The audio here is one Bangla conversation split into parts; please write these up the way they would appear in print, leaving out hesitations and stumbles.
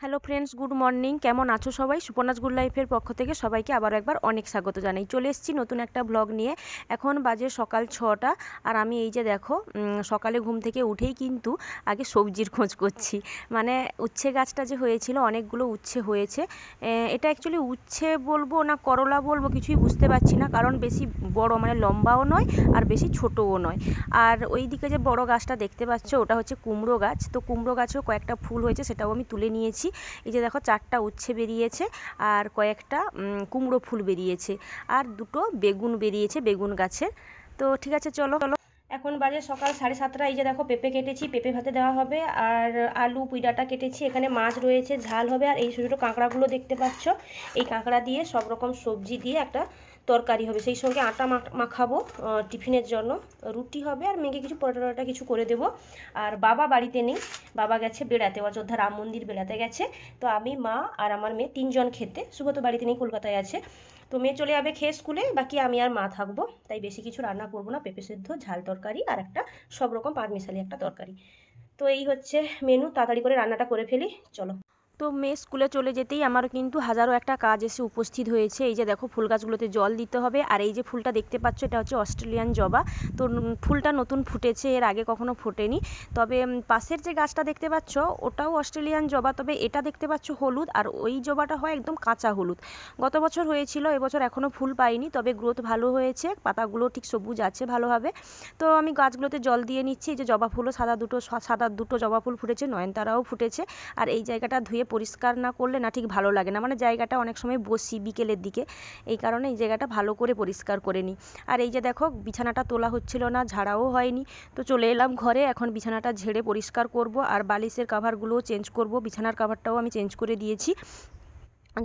Hello friends, good morning. কেমন আছো সবাই? সুপর্ণাস গুড লাইফের পক্ষ থেকে সবাইকে আবার একবার অনেক স্বাগত জানাই। চলে এসেছি নতুন একটা ব্লগ নিয়ে। এখন বাজে সকাল 6টা আর আমি এই যে দেখো সকালে ঘুম থেকে উঠেই কিন্তু আগে সবজির খোঁজ করছি। মানে উচ্ছে গাছটা যে হয়েছিল, অনেকগুলো উচ্ছে হয়েছে। এটা অ্যাকচুয়ালি উচ্ছে বলবো না করলা বলবো কিছুই বুঝতে পারছি না, কারণ বেশি বড় মানে লম্বাও নয় আর বেশি ছোটও নয়। আর ওই দিকে যে বড় গাছটা দেখতে পাচ্ছ ওটা হচ্ছে কুমড়ো গাছ। তো কুমড়ো গাছেও কয়েকটা ফুল হয়েছে, সেটাও আমি তুলে নিয়েছি। এই যে দেখো 4টা উচ্ছে বেরিয়েছে আর কয়েকটা কুমড়ো ফুল বেরিয়েছে আর দুটো বেগুন বেরিয়েছে বেগুন গাছের। তো ঠিক আছে, চলো চলো। এখন বাজে সকাল 7:30। এই যে দেখো পেঁপে কেটেছি, পেঁপে ভাতে দেওয়া হবে। আর আলু পুঁই ডাঁটা কেটেছি, এখানে মাছ রয়েছে, ঝাল হবে। আর এই ছোটো ছোটো কাঁকড়াগুলো দেখতে পাচ্ছ, এই কাঁকড়া দিয়ে সব রকম সবজি দিয়ে একটা তরকারি হবে। সেই সঙ্গে আটা মাখাবো টিফিনের জন্য, রুটি হবে। আর মেয়েকে কিছু পরোটা কিছু করে দেবো। আর বাবা বাড়িতে নেই, বাবা গেছে বেড়াতে, অযোধ্যা রাম মন্দির বেড়াতে গেছে। তো আমি, মা আর আমার মেয়ে 3জন খেতে। শুভ তো বাড়িতে নেই, কলকাতায় আছে। তো মেয়ে চলে যাবে খেয়ে স্কুলে, বাকি আমি আর মা থাকবো। তাই বেশি কিছু রান্না করবো না, পেঁপে সেদ্ধ, ঝাল তরকারি আর একটা সব রকম পাঁচমিশালি একটা তরকারি। তো এই হচ্ছে মেনু, তাড়াতাড়ি করে রান্নাটা করে ফেলি, চলো। তো মেয়ে স্কুলে চলে যেতেই আমার কিন্তু হাজারো একটা কাজ এসে উপস্থিত হয়েছে। এই যে দেখো ফুল গাছগুলোতে জল দিতে হবে। আর এই যে ফুলটা দেখতে পাচ্ছ এটা হচ্ছে অস্ট্রেলিয়ান জবা। তো ফুলটা নতুন ফুটেছে, এর আগে কখনো ফোটেনি। তবে পাশের যে গাছটা দেখতে পাচ্ছ ওটাও অস্ট্রেলিয়ান জবা, তবে এটা দেখতে পাচ্ছ হলুদ আর ওই জবাটা হয় একদম কাঁচা হলুদ। গত বছর হয়েছিল, এবছর এখনও ফুল পাইনি, তবে গ্রোথ ভালো হয়েছে, পাতাগুলো ঠিক সবুজ আছে ভালোভাবে। তো আমি গাছগুলোতে জল দিয়ে নিচ্ছি। এই যে জবা ফুলও সাদা দুটো জবা ফুল ফুটেছে, নয়নতারাও ফুটেছে। আর এই জায়গাটা ধুয়ে পরিষ্কার না করলে না ঠিক ভালো লাগে না, মানে জায়গাটা অনেক সময় বসি বিকেলের দিকে, এই কারণে এই জায়গাটা ভালো করে পরিষ্কার করে নিই। আর এই যে দেখো বিছানাটা তোলা হচ্ছিল না, ঝাড়াও হয়নি, তো চলে এলাম ঘরে। এখন বিছানাটা ঝেড়ে পরিষ্কার করব আর বালিশের কাভারগুলোও চেঞ্জ করব। বিছানার কাভারটাও আমি চেঞ্জ করে দিয়েছি।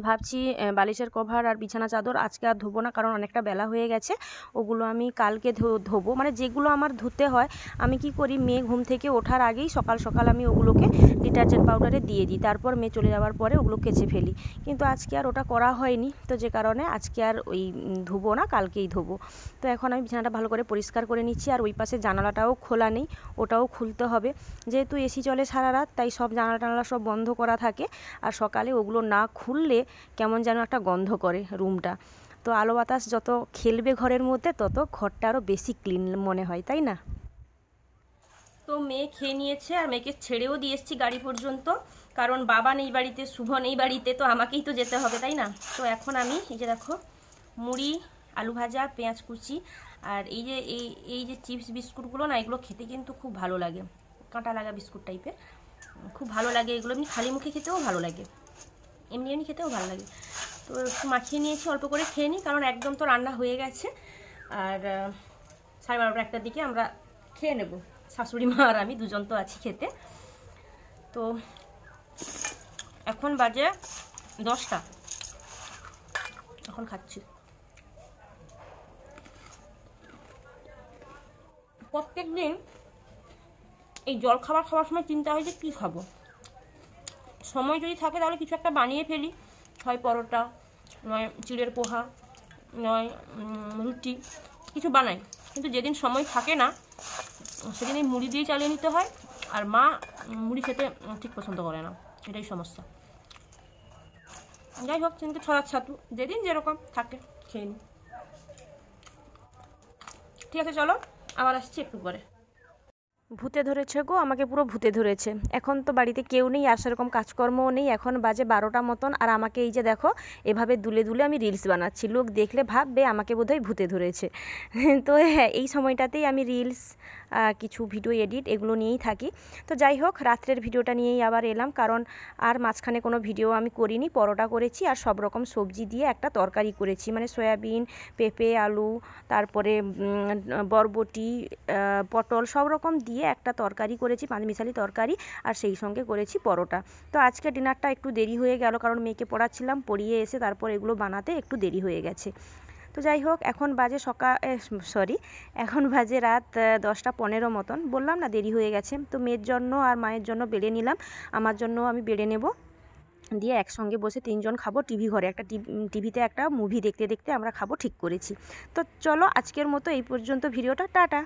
ভাবছি বালিশের কভার আর বিছানা চাদর আজকে আর ধোবো না, কারণ অনেকটা বেলা হয়ে গেছে। ওগুলো আমি কালকে ধোবো। মানে যেগুলো আমার ধুতে হয় আমি কি করি, মেয়ে ঘুম থেকে ওঠার আগেই সকাল সকাল আমি ওগুলোকে ডিটারজেন্ট পাউডারে দিয়ে দিই, তারপর মেয়ে চলে যাওয়ার পরে ওগুলো কেচে ফেলি। কিন্তু আজকে আর ওটা করা হয়নি, তো যে কারণে আজকে আর ওই ধোবো না, কালকেই ধোবো। তো এখন আমি বিছানাটা ভালো করে পরিষ্কার করে নিচ্ছি। আর ওই পাশে জানালাটাও খোলা নেই, ওটাও খুলতে হবে। যেহেতু এসি চলে সারা রাত, তাই সব জানালা টানালা সব বন্ধ করা থাকে। আর সকালে ওগুলো না খুললে কেমন যেন একটা গন্ধ করে রুমটা। তো আলো বাতাস যত খেলবে ঘরের মধ্যে, তত ঘরটা আরও বেশি ক্লিন মনে হয়, তাই না? তো মেয়ে খেয়ে নিয়েছে আর মেয়েকে ছেড়েও দিয়ে এসেছি গাড়ি পর্যন্ত, কারণ বাবা নেই বাড়িতে, শুভ নেই বাড়িতে, তো আমাকেই তো যেতে হবে, তাই না? তো এখন আমি এই যে দেখো মুড়ি, আলু ভাজা, পেঁয়াজ কুচি আর এই যে এই যে চিপস বিস্কুটগুলো না, এগুলো খেতে কিন্তু খুব ভালো লাগে, কাঁটা লাগা বিস্কুট টাইপের, খুব ভালো লাগে এগুলো। এমনি খালি মুখে খেতেও ভালো লাগে, এমনি এমনি খেতেও ভালো লাগে। তো একটু মাখিয়ে নিয়েছি, অল্প করে খেয়ে নিই, কারণ একদম তো রান্না হয়ে গেছে। আর 12:30 একটার দিকে আমরা খেয়ে নেব, শাশুড়ি মা আর আমি দুজন তো আছি খেতে। তো এখন বাজে 10টা, এখন খাচ্ছি। প্রত্যেক দিন এই জল খাওয়ার সময় চিন্তা হয় যে কী খাবো। সময় যদি থাকে তাহলে কিছু একটা বানিয়ে ফেলি, হয় পরোটা, নয় চিড়ের পোহা, নয় রুটি, কিছু বানাই। কিন্তু যেদিন সময় থাকে না সেদিন এই মুড়ি দিয়ে চালিয়ে নিতে হয়। আর মা মুড়ি খেতে ঠিক পছন্দ করে না, এটাই সমস্যা। যাই হোক, কিন্তু ছড়ার ছাতু যেদিন যেরকম থাকে খেয়ে নিই। ঠিক আছে, চলো আবার আসছি একটু পরে। ভূতে ধরেছে গো, আমাকে পুরো ভূতে ধরেছে। এখন তো বাড়িতে কেউ নেই আর সেরকম কাজকর্মও নেই, এখন বাজে 12টা মতন। আর আমাকে এই যে দেখো এভাবে দুলে দুলে আমি রিলস বানাচ্ছি, লোক দেখলে ভাববে আমাকে বোধহয় ভূতে ধরেছে। তো হ্যাঁ, এই সময়টাতেই আমি রিলস, কিছু ভিডিও এডিট এগুলো নিয়েই থাকি। তো যাই হোক, রাত্রের ভিডিওটা নিয়েই আবার এলাম, কারণ আর মাঝখানে কোনো ভিডিও আমি করিনি। পরোটা করেছি আর সব রকম সবজি দিয়ে একটা তরকারি করেছি, মানে সয়াবিন, পেঁপে, আলু, তারপরে বরবটি, পটল সব রকম দিয়ে একটা তরকারি করেছি, পাঁচমিশালি তরকারি। আর সেই সঙ্গে করেছি পরোটা। তো আজকে ডিনারটা একটু দেরি হয়ে গেল, কারণ মেয়েকে পড়াচ্ছিলাম, পড়িয়ে এসে তারপর এগুলো বানাতে একটু দেরি হয়ে গেছে। তো যাই হোক, এখন বাজে এখন বাজে রাত 10টা 15 মতন। বললাম না দেরি হয়ে গেছে। তো মেয়ের জন্য আর মায়ের জন্য বেড়ে নিলাম, আমার জন্য আমি বেড়ে নেব, দিয়ে একসঙ্গে বসে 3জন খাবো। টিভি ঘরে একটা টিভিতে একটা মুভি দেখতে দেখতে আমরা খাবো ঠিক করেছি। তো চলো আজকের মতো এই পর্যন্ত ভিডিওটা, টাটা।